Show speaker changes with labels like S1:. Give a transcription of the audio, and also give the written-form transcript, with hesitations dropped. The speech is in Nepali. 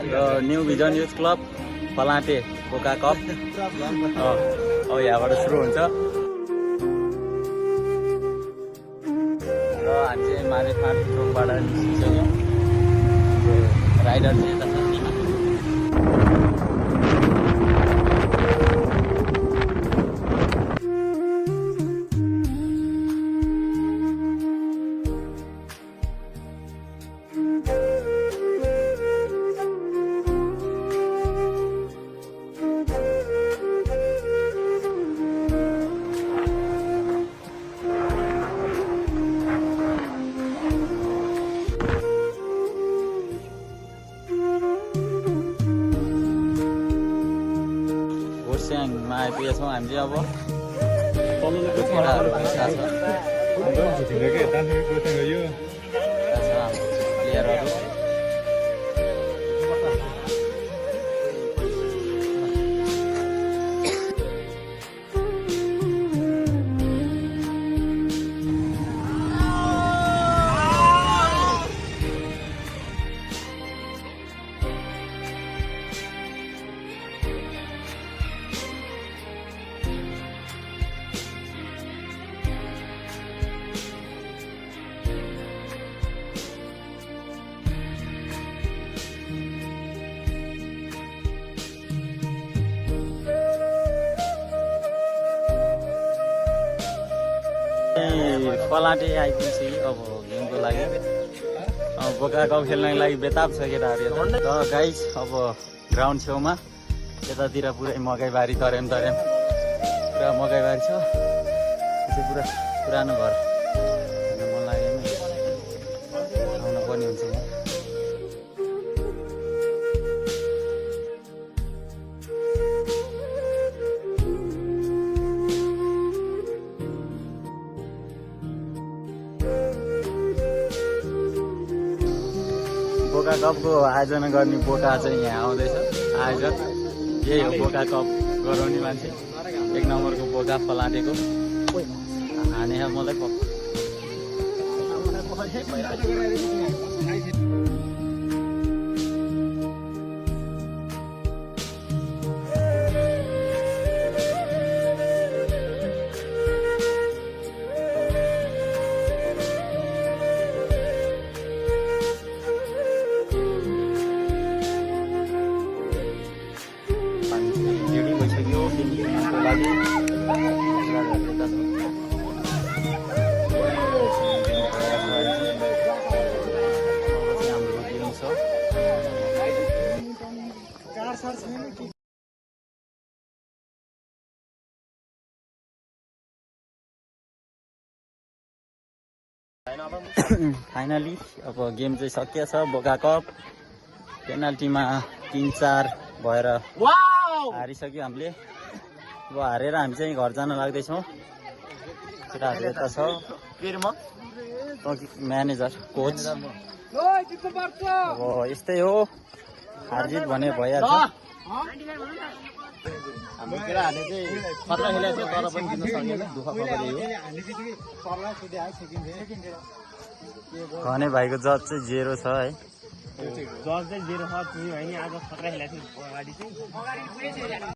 S1: न्यू भिजन युथ क्लब फलाटे बोका कप अब यहाँबाट सुरु हुन्छ र हामी चाहिँ मारे फाँट चोकबाट निस्किसक्यौँ राइडर चाहिँ यता छ मा आइपुगेका छौँ हामी चाहिँ अब केटाहरू प्लेयरहरू पलाटे आइपुग्छ अब गेमको लागि बोका कप खेल्नको लागि बेताब छ केटाहरू यता र गाइस अब ग्राउन्ड छेउमा यतातिर पुरै मकैबारी तरेम पुरा मकैबारी छ यो चाहिँ पुरा पुरानो घर मन लाग्यो आउन पनि हुन्छ बोका कपको आयोजना गर्ने बोका चाहिँ यहाँ आउँदैछ आयोजक यही हो बोका कप गराउने मान्छे 1 नम्बरको बोका फलाटेको हाने मलाई फाइनली अब गेम चाहिँ सकिएछ बोका कप पेनाल्टीमा 3-4 भएर हारिसक्यो हामीले अब हारेर हामी चाहिँ घर जान लाग्दैछौँ केटाहरू यता छ म्यानेजर कोच अब यस्तै हो हारजित भने भइहाल्छ हाम्रो केटाहरूले चाहिँ खतरा खेलेको थियो तर पनि जित्न सकेन दुःख परेको खने भाइको जज चाहिँ 0 छ है
S2: जज चाहिँ 0 छ आज खतरा खेलेको थियो